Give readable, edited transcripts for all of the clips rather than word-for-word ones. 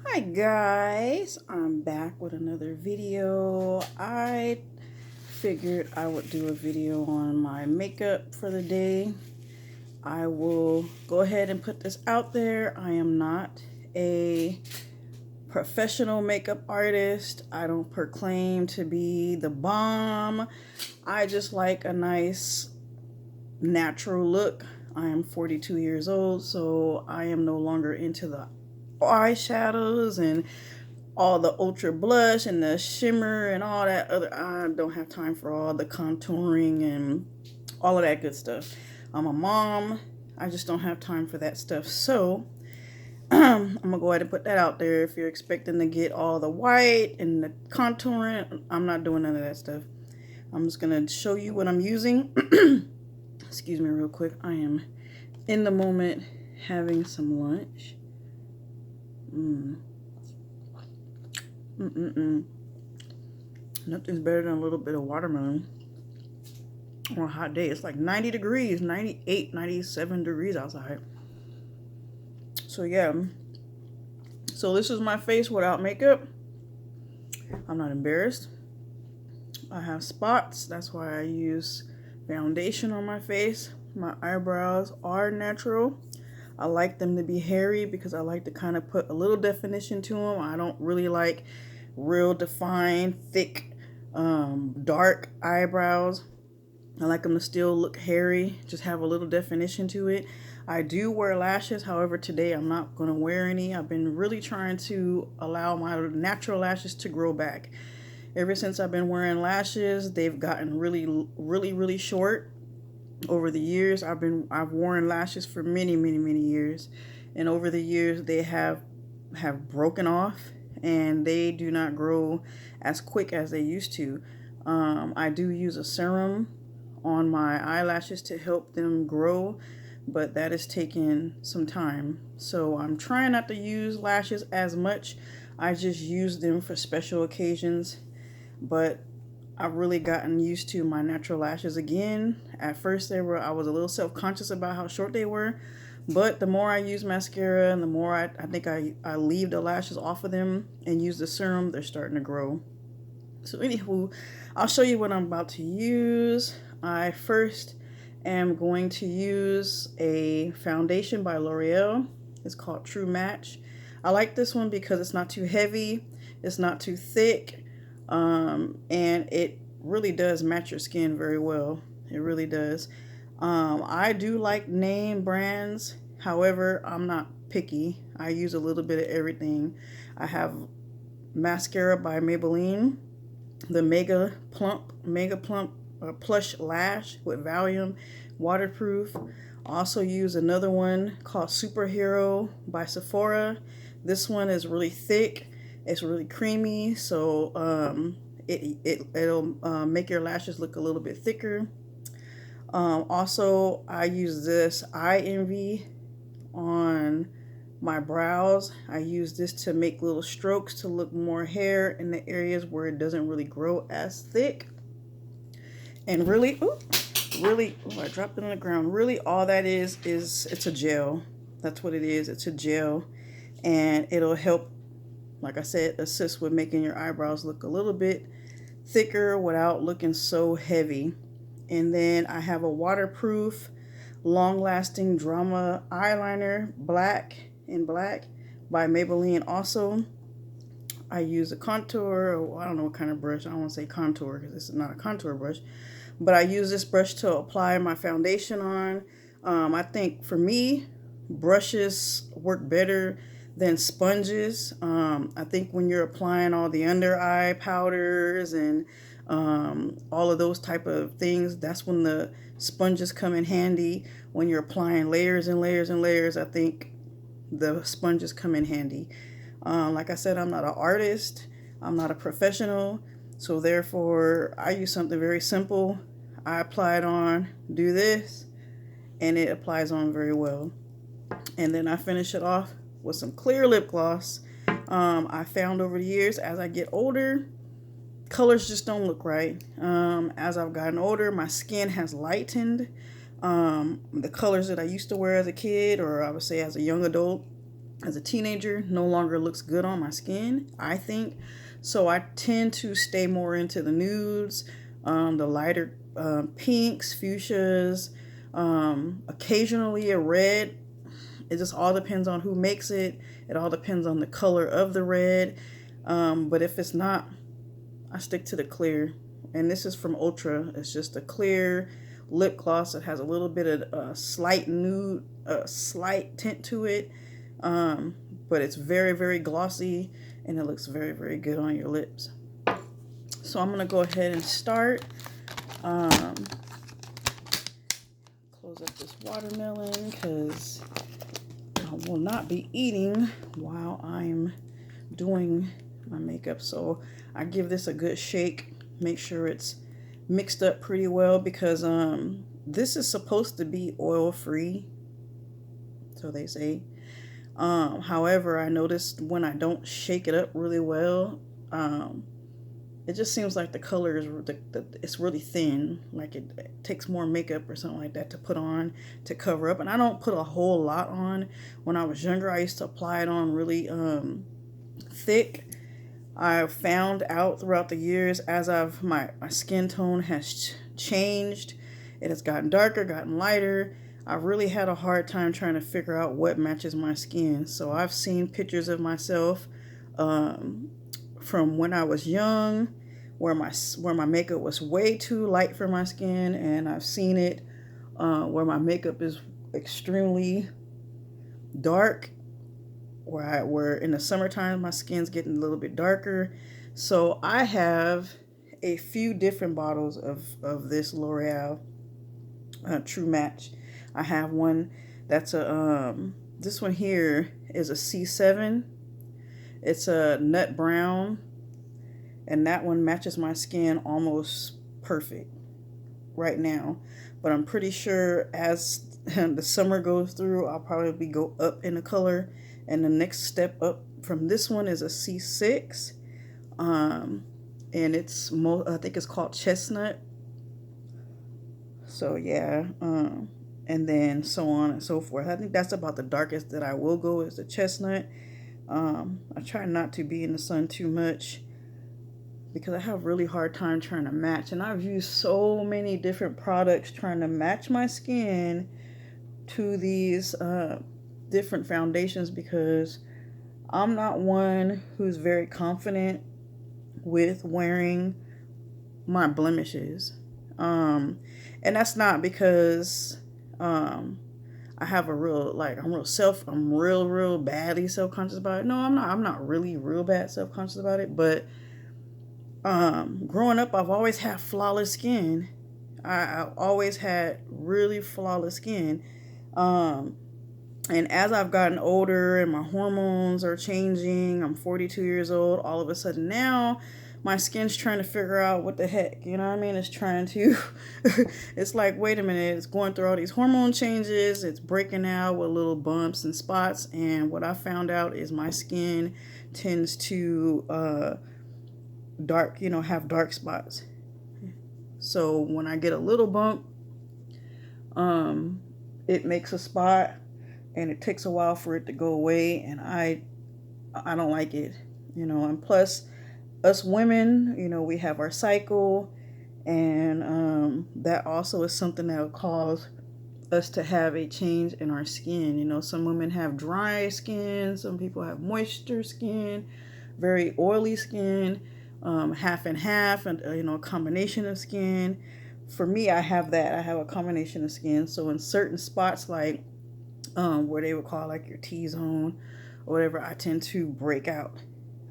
Hi guys, I'm back with another video. I figured I would do a video on my makeup for the day. I will go ahead and put this out there. I am not a professional makeup artist. I don't proclaim to be the bomb. I just like a nice natural look. I am 42 years old, so I am no longer into the eyeshadows and all the ultra blush and the shimmer and all that other. I don't have time for all the contouring and all of that good stuff. I'm a mom. I just don't have time for that stuff. So I'm gonna go ahead and put that out there. If you're expecting to get all the white and the contouring, I'm not doing none of that stuff. I'm just gonna show you what I'm using. Excuse me real quick. I am in the moment having some lunch. Nothing's better than a little bit of watermelon on a hot day. It's like 90 degrees, 98, 97 degrees outside. So yeah. So this is my face without makeup. I'm not embarrassed. I have spots. That's why I use foundation on my face. My eyebrows are natural. I like them to be hairy because I like to kind of put a little definition to them. I don't really like real defined, thick, dark eyebrows. I like them to still look hairy, just have a little definition to it. I do wear lashes. However, today I'm not going to wear any. I've been really trying to allow my natural lashes to grow back. Ever since I've been wearing lashes, they've gotten really short. Over the years, I've worn lashes for many years, and over the years they have broken off, and they do not grow as quick as they used to. I do use a serum on my eyelashes to help them grow, but that is taking some time. So I'm trying not to use lashes as much. I just use them for special occasions, but I've really gotten used to my natural lashes again. At first I was a little self-conscious about how short they were, but the more I use mascara and the more I think I leave the lashes off of them and use the serum, they're starting to grow. So anywho, I'll show you what I'm about to use. I first am going to use a foundation by L'Oreal. It's called True Match. I like this one because it's not too heavy, it's not too thick. And it really does match your skin very well. It really does. I do like name brands. However, I'm not picky. I use a little bit of everything. I have mascara by Maybelline, the Mega Plump Plush Lash with Volume, waterproof. Also use another one called Superhero by Sephora. This one is really thick. It's really creamy, so it'll make your lashes look a little bit thicker. Also, I use this Eye Envy on my brows. I use this to make little strokes to look more hair in the areas where it doesn't really grow as thick. And really, I dropped it on the ground. Really, all that is it's a gel. That's what it is. It's a gel, and it'll help, like I said, assist with making your eyebrows look a little bit thicker without looking so heavy. And then I have a waterproof, long-lasting Drama eyeliner, black by Maybelline also. I use a contour, or I don't know what kind of brush. I don't want to say contour because this is not a contour brush. But I use this brush to apply my foundation on. I think for me, brushes work better than sponges. I think when you're applying all the under eye powders and all of those type of things, that's when the sponges come in handy. When you're applying layers and layers and layers, I think the sponges come in handy. Like I said, I'm not an artist. I'm not a professional. So therefore, I use something very simple. I apply it on, do this, and it applies on very well. And then I finish it off with some clear lip gloss. I found over the years, as I get older, colors just don't look right. As I've gotten older, my skin has lightened. The colors that I used to wear as a kid, or I would say as a young adult, as a teenager no longer looks good on my skin, I think. So I tend to stay more into the nudes, the lighter pinks, fuchsias, occasionally a red. It just all depends on who makes it. It all depends on the color of the red. But if it's not, I stick to the clear. And this is from Ultra. It's just a clear lip gloss that has a little bit of slight nude, slight tint to it. But it's very, very glossy, and it looks very, very good on your lips. So I'm going to go ahead and start. Close up this watermelon because I will not be eating while I'm doing my makeup. So I give this a good shake. Make sure it's mixed up pretty well because this is supposed to be oil free, so they say. However, I noticed when I don't shake it up really well, it just seems like the color is it's really thin, like it takes more makeup or something like that to put on to cover up. And I don't put a whole lot on. When I was younger, I used to apply it on really thick. I found out throughout the years as my skin tone has changed, it has gotten darker, gotten lighter. I've really had a hard time trying to figure out what matches my skin. So I've seen pictures of myself from when I was young, where my makeup was way too light for my skin, and I've seen it where my makeup is extremely dark, where in the summertime my skin's getting a little bit darker. So I have a few different bottles of this L'Oreal True Match. I have one that's this one here is a C7. It's a nut brown, and that one matches my skin almost perfect right now. But I'm pretty sure as the summer goes through, I'll probably go up in the color. And the next step up from this one is a C6. And it's I think it's called Chestnut. So yeah, and then so on and so forth. I think that's about the darkest that I will go is the Chestnut. I try not to be in the sun too much because I have really hard time trying to match. And I've used so many different products trying to match my skin to these different foundations because I'm not one who's very confident with wearing my blemishes. And that's not because I have a real, I'm real badly self-conscious about it. No, I'm not really real bad self-conscious about it, but growing up, I've always had flawless skin. I've always had really flawless skin. And as I've gotten older and my hormones are changing, I'm 42 years old, all of a sudden now my skin's trying to figure out what the heck, you know what I mean? It's trying to, it's like, wait a minute, it's going through all these hormone changes, it's breaking out with little bumps and spots, and what I found out is my skin tends to have dark spots. So when I get a little bump, it makes a spot, and it takes a while for it to go away, and I don't like it, and plus us women, we have our cycle, and that also is something that will cause us to have a change in our skin. Some women have dry skin, some people have moisture skin, very oily skin, half and half, and a combination of skin. For me, I have that. I have a combination of skin. So in certain spots, like where they would call like your T-zone or whatever, I tend to break out.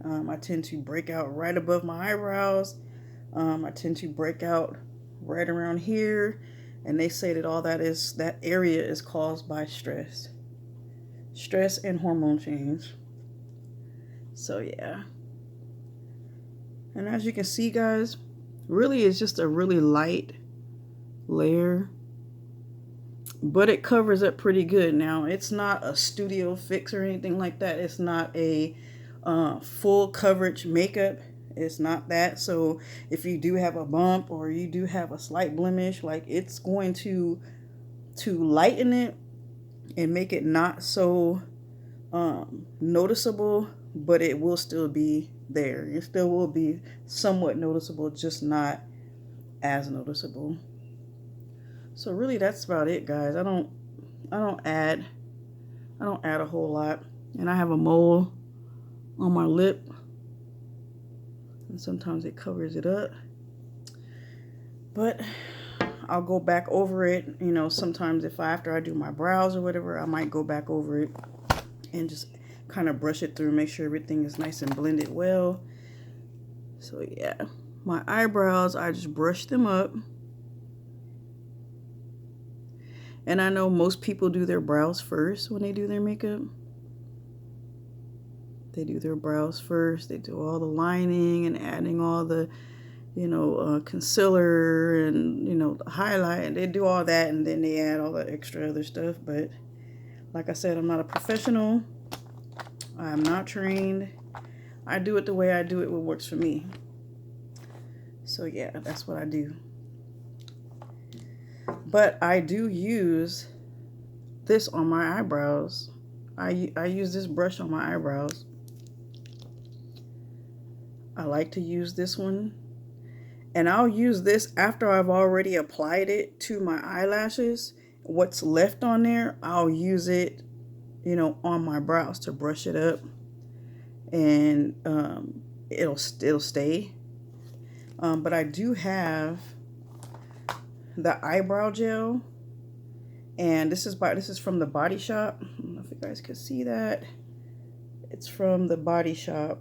I tend to break out right above my eyebrows. I tend to break out right around here. And they say that all that area is caused by stress. Stress and hormone change. So yeah. And as you can see, guys, really it's just a really light layer. But it covers up pretty good. Now, it's not a studio fix or anything like that. It's not a full coverage makeup. It's not that. So if you do have a bump or you do have a slight blemish, like, it's going to lighten it and make it not so noticeable, but it will still be there. It still will be somewhat noticeable, just not as noticeable. So really that's about it, guys. I don't add a whole lot. And I have a mole on my lip, and sometimes it covers it up. But I'll go back over it, you know, sometimes if after I do my brows or whatever, I might go back over it and just kind of brush it through, make sure everything is nice and blended well. So yeah, my eyebrows, I just brush them up. And I know most people do their brows first when they do their makeup. They do their brows first. They do all the lining and adding all the, you know, concealer and, you know, the highlight. And they do all that, and then they add all the extra other stuff. But like I said, I'm not a professional. I'm not trained. I do it the way I do it, what works for me. So yeah, that's what I do. But I do use this on my eyebrows. I use this brush on my eyebrows. I like to use this one. And I'll use this after I've already applied it to my eyelashes. What's left on there, I'll use it, you know, on my brows to brush it up. And it'll stay. But I do have the eyebrow gel, and this is from the Body Shop. I don't know if you guys can see that. It's from the Body Shop,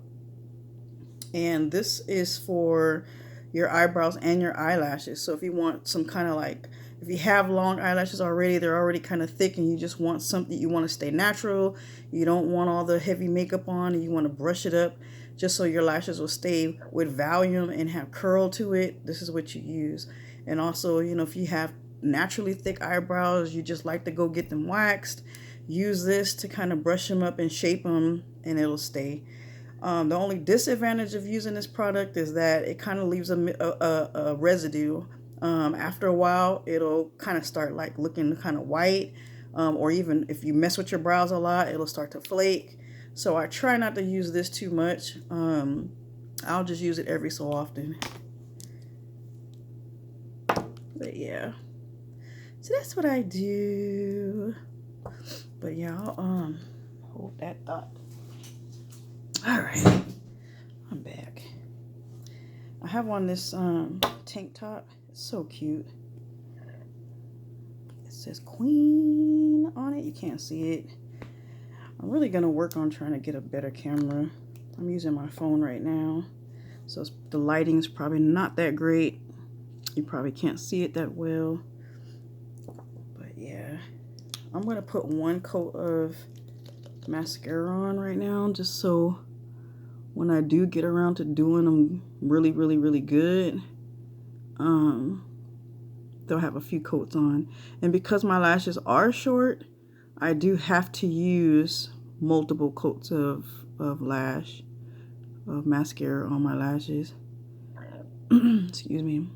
and this is for your eyebrows and your eyelashes. So if you want some kind of like, if you have long eyelashes already, they're already kind of thick, and you just want something, you want to stay natural, you don't want all the heavy makeup on, and you want to brush it up just so your lashes will stay with volume and have curl to it, this is what you use. And also, you know, if you have naturally thick eyebrows, you just like to go get them waxed, use this to kind of brush them up and shape them, and it'll stay. The only disadvantage of using this product is that it kind of leaves a residue. After a while, it'll kind of start like looking kind of white, or even if you mess with your brows a lot, it'll start to flake. So I try not to use this too much. I'll just use it every so often. But yeah, so that's what I do. But yeah, I'll hold that thought. All right, I'm back. I have on this tank top. It's so cute. It says Queen on it. You can't see it. I'm really gonna work on trying to get a better camera. I'm using my phone right now, so the lighting is probably not that great. You probably can't see it that well. But yeah, I'm gonna put one coat of mascara on right now, just so when I do get around to doing them really good, they'll have a few coats on. And because my lashes are short, I do have to use multiple coats of mascara on my lashes. Excuse me.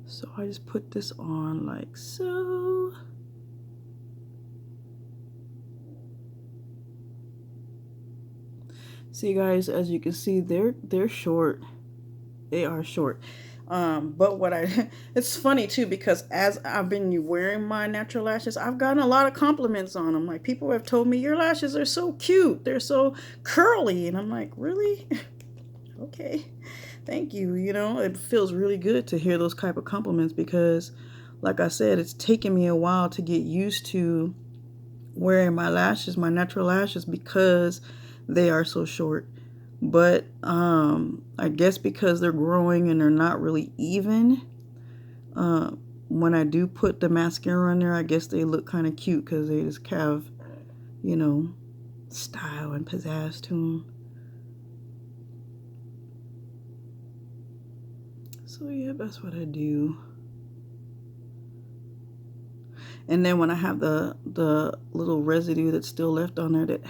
So I just put this on like so. See guys, as you can see, they're short. They are short. But what it's funny too, because as I've been wearing my natural lashes, I've gotten a lot of compliments on them. Like, people have told me, your lashes are so cute, they're so curly, and I'm like, really? Okay, thank you. You know, it feels really good to hear those type of compliments, because like I said, it's taken me a while to get used to wearing my lashes, my natural lashes, because they are so short. But I guess because they're growing and they're not really even, when I do put the mascara on there, I guess they look kind of cute because they just have, you know, style and pizzazz to them. So yeah, that's what I do. And then when I have the little residue that's still left on there that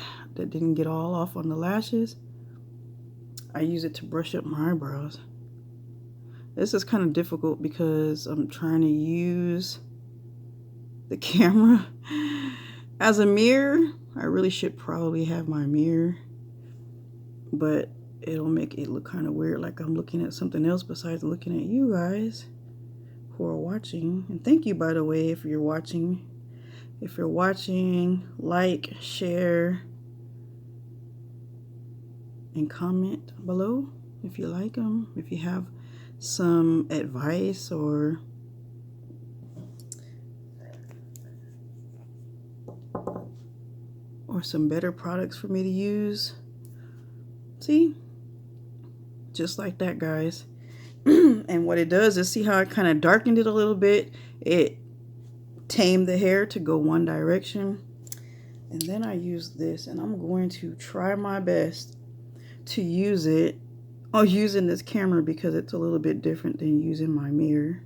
didn't get all off on the lashes, I use it to brush up my eyebrows. This is kind of difficult because I'm trying to use the camera as a mirror. I really should probably have my mirror, but it'll make it look kind of weird, like I'm looking at something else besides looking at you guys who are watching. And thank you, by the way, if you're watching. If you're watching, like, share, and comment below if you like them. If you have some advice or some better products for me to use. See? Just like that, guys. And what it does is, see how I kind of darkened it a little bit? It tamed the hair to go one direction. And then I use this, and I'm going to try my best to use it. Using this camera because it's a little bit different than using my mirror.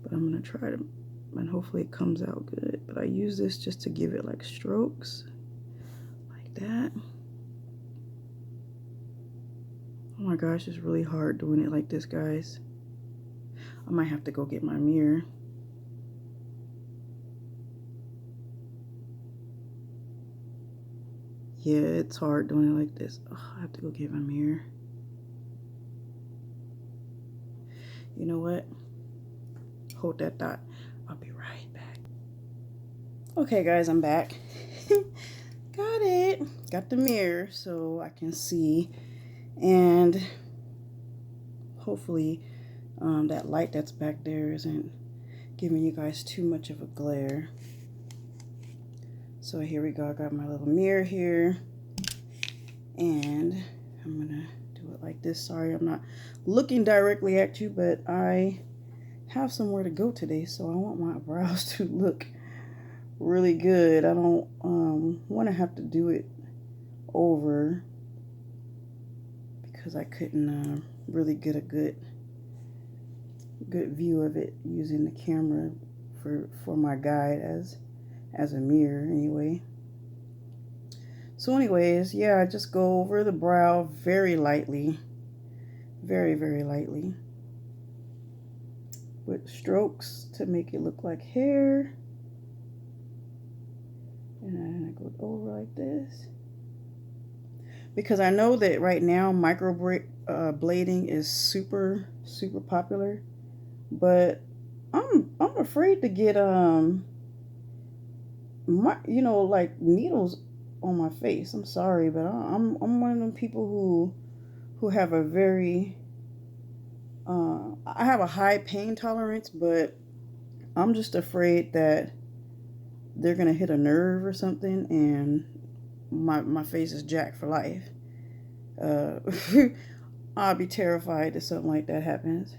But I'm going to try to, and hopefully it comes out good. But I use this just to give it like strokes. That. Oh my gosh, it's really hard doing it like this, guys. I might have to go get my mirror. Yeah, it's hard doing it like this. Oh, I have to go get my mirror. You know what? Hold that thought. I'll be right back. Okay, guys, I'm back. Got it. Got the mirror so I can see, and hopefully that light that's back there isn't giving you guys too much of a glare. So here we go. I got my little mirror here, and I'm gonna do it like this. Sorry, I'm not looking directly at you, but I have somewhere to go today, so I want my brows to look really good. I don't want to have to do it over because I couldn't really get a good view of it using the camera for my guide as a mirror anyway. So anyways, yeah, I just go over the brow very lightly, very lightly, with strokes to make it look like hair. And I go over like this. Because I know that right now micro blading is super popular. But I'm afraid to get like needles on my face. I'm sorry, but I'm one of them people who have a very I have a high pain tolerance, but I'm just afraid that they're gonna hit a nerve or something and my face is jacked for life. I'll be terrified if something like that happens.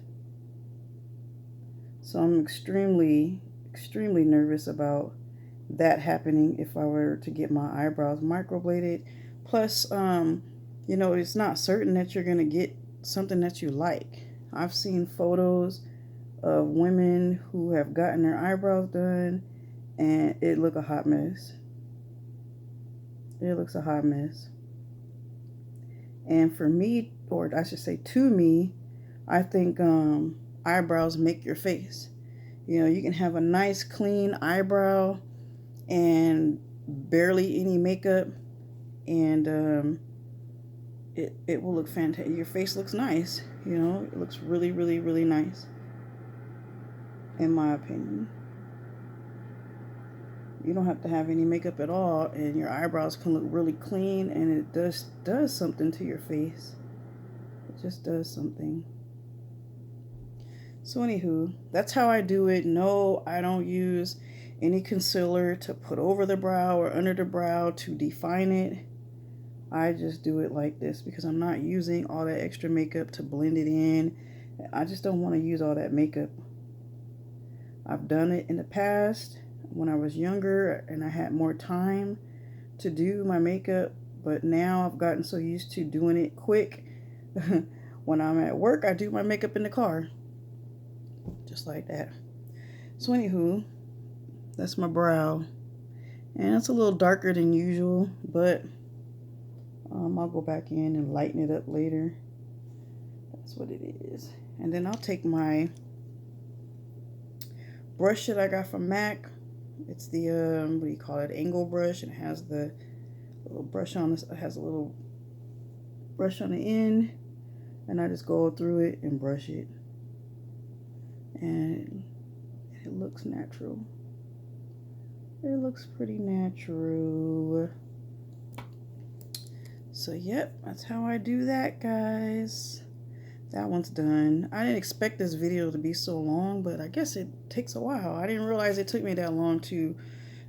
So I'm extremely nervous about that happening if I were to get my eyebrows microbladed. Plus, it's not certain that you're gonna get something that you like. I've seen photos of women who have gotten their eyebrows done, and it look a hot mess. It looks a hot mess. And for me, or I should say to me, I think eyebrows make your face. You can have a nice clean eyebrow and barely any makeup, and it will look fantastic. Your face looks nice. It looks really nice, in my opinion. You don't have to have any makeup at all, and your eyebrows can look really clean, and it does something to your face. It just does something. So anywho, that's how I do it. No, I don't use any concealer to put over the brow or under the brow to define it. I just do it like this because I'm not using all that extra makeup to blend it in. I just don't want to use all that makeup. I've done it in the past when I was younger and I had more time to do my makeup, but now I've gotten so used to doing it quick. When I'm at work, I do my makeup in the car. Just like that. So anywho, that's my brow. And it's a little darker than usual, but I'll go back in and lighten it up later. That's what it is. And then I'll take my brush that I got from MAC. It's the, what do you call it, angle brush. And it has the A little brush on this. It has a little brush on the end, and I just go through it and brush it, and it looks natural. It looks pretty natural. So yep, that's how I do that, guys. That one's done. I didn't expect this video to be so long, but I guess it takes a while. I didn't realize it took me that long to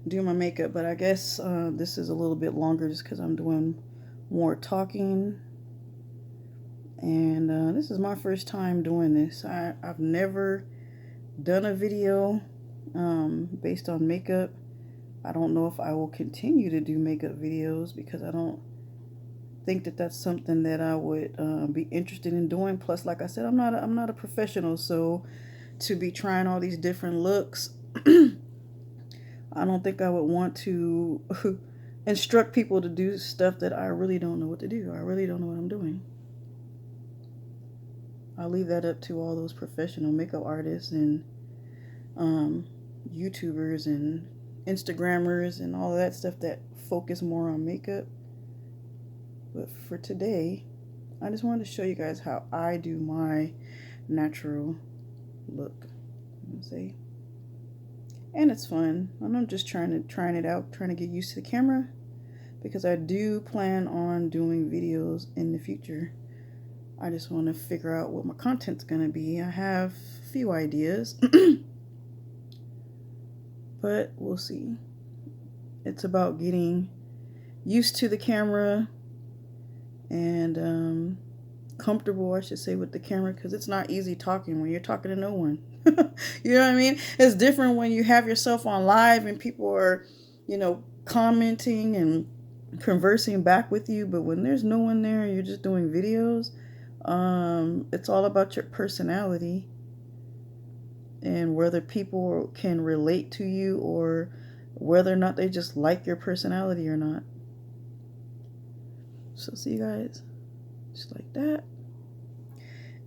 do my makeup, but I guess this is a little bit longer just because I'm doing more talking. And this is my first time doing this. I've never done a video based on makeup. I don't know if I will continue to do makeup videos because I don't think that that's something that I would be interested in doing. Plus, like I said, I'm not a professional, so to be trying all these different looks, I don't think I would want to instruct people to do stuff that I really don't know what to do. I really don't know what I'm doing. I'll leave that up to all those professional makeup artists and YouTubers and Instagrammers and all of that stuff that focus more on makeup. But for today, I just wanted to show you guys how I do my natural look. See? And it's fun. I'm just trying it out, trying to get used to the camera, because I do plan on doing videos in the future. I just want to figure out what my content's going to be. I have a few ideas, but we'll see. It's about getting used to the camera and comfortable, I should say, with the camera, because it's not easy talking when you're talking to no one. You know what I mean? It's different when you have yourself on live and people are, you know, commenting and conversing back with you, but when there's no one there and you're just doing videos, it's all about your personality and whether people can relate to you or whether or not they just like your personality or not. So see you guys, just like that.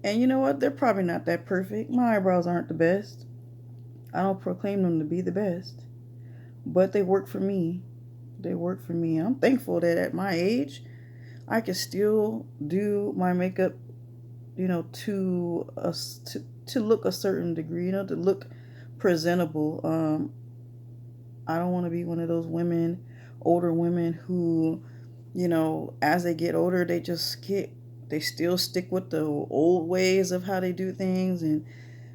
And you know what? They're probably not that perfect. My eyebrows aren't the best. I don't proclaim them to be the best, but they work for me. They work for me. I'm thankful that at my age, I can still do my makeup, you know, to look a certain degree, you know, to look presentable. I don't want to be one of those women, older women who, you know, as they get older, they still stick with the old ways of how they do things. And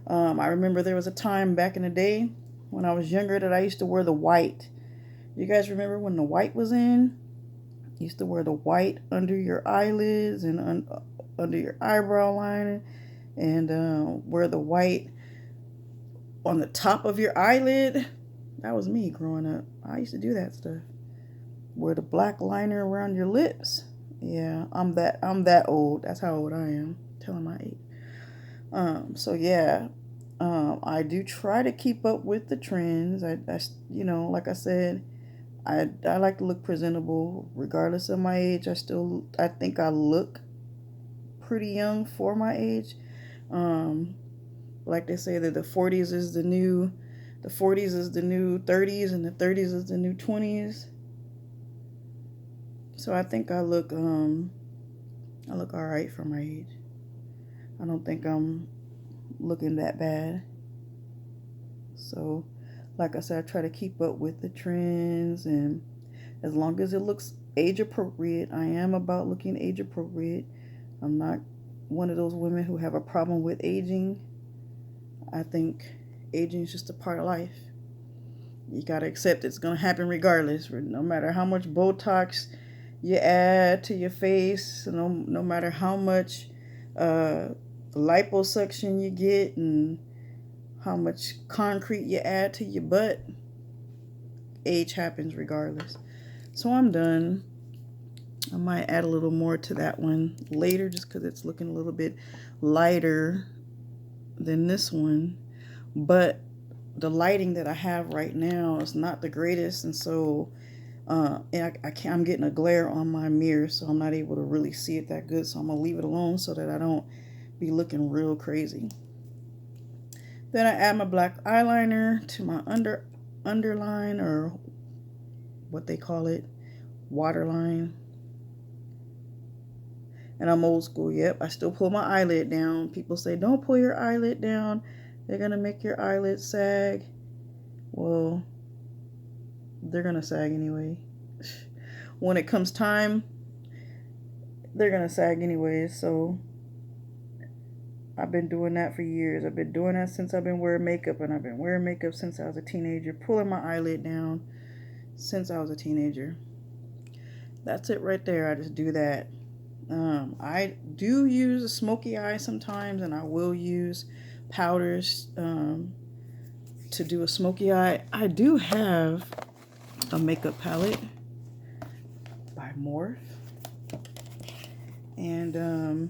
I remember there was a time back in the day when I was younger that I used to wear the white. You guys remember when the white was in? You used to wear the white under your eyelids and under your eyebrow line, and wear the white on the top of your eyelid. That was me growing up. I used to do that stuff. Wear the black liner around your lips. Yeah, I'm that old. That's how old I am. Telling my age. So yeah, I do try to keep up with the trends. I you know, like I said, I like to look presentable regardless of my age. I think I look pretty young for my age. Like they say that the 40s is the new 30s, and the 30s is the new 20s. So I think I look all right for my age. I don't think I'm looking that bad. So, like I said, I try to keep up with the trends, and as long as it looks age appropriate, I am about looking age appropriate. I'm not one of those women who have a problem with aging. I think aging is just a part of life. You gotta accept it's gonna happen regardless, no matter how much Botox you add to your face, no matter how much liposuction you get and how much concrete you add to your butt, age happens regardless. So I'm done. I might add a little more to that one later just because it's looking a little bit lighter than this one, but the lighting that I have right now is not the greatest, and so I'm getting a glare on my mirror, so I'm not able to really see it that good. So I'm gonna leave it alone so that I don't be looking real crazy. Then I add my black eyeliner to my underline, or what they call it, waterline. And I'm old school. Yep, I still pull my eyelid down. People say, don't pull your eyelid down. They're going to make your eyelid sag. Well, they're going to sag anyway. When it comes time, they're going to sag anyway. So I've been doing that for years. I've been doing that since I've been wearing makeup. And I've been wearing makeup since I was a teenager. Pulling my eyelid down since I was a teenager. That's it right there. I just do that. I do use a smoky eye sometimes, and I will use powders to do a smoky eye. I do have a makeup palette by Morphe, and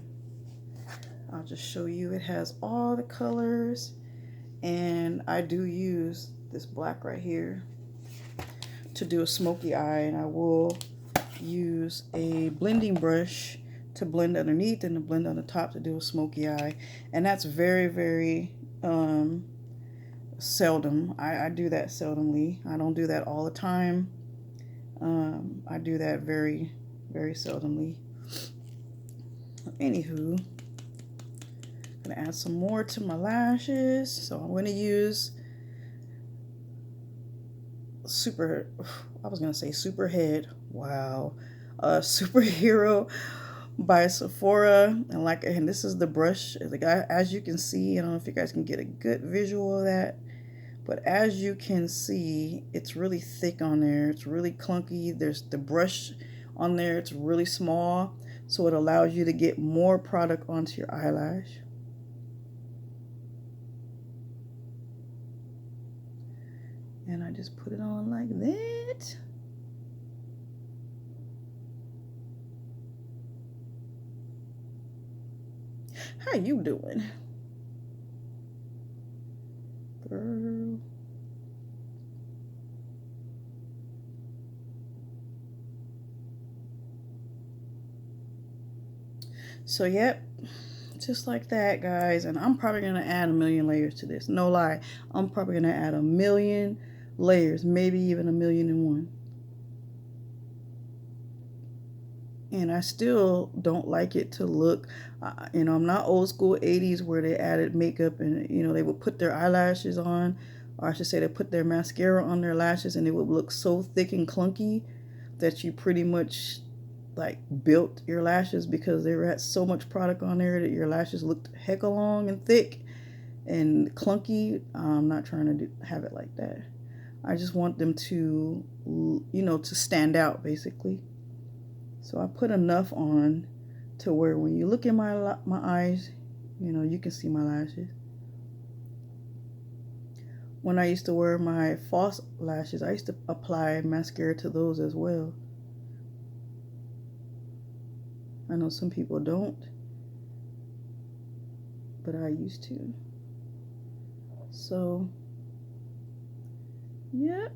I'll just show you. It has all the colors, and I do use this black right here to do a smoky eye, and I will use a blending brush to blend underneath and to blend on the top to do a smoky eye. And that's very, very seldom. I do that seldomly. I don't do that all the time. I do that very, very seldomly. Anywho, I'm gonna add some more to my lashes. So I'm gonna use Superhead. Wow. Superhero by Sephora. And this is the brush. As you can see, I don't know if you guys can get a good visual of that, but as you can see, it's really thick on there. It's really clunky. There's the brush on there. It's really small, so it allows you to get more product onto your eyelash. And I just put it on like that. How you doing, girl? So yep, just like that, guys. And I'm probably gonna add a million layers to this. No lie, I'm probably gonna add a million layers, maybe even 1,000,001. And I still don't like it to look, I'm not old school 80s where they added makeup and, they would put their eyelashes on, or I should say they put their mascara on their lashes, and it would look so thick and clunky that you pretty much like built your lashes because they had so much product on there that your lashes looked hecka long and thick and clunky. I'm not trying to have it like that. I just want them to, to stand out basically. So I put enough on to where when you look in my eyes, you can see my lashes. When I used to wear my false lashes, I used to apply mascara to those as well. I know some people don't, but I used to. So, yep.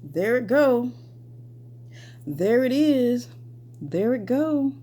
There it go. There it is. There it go.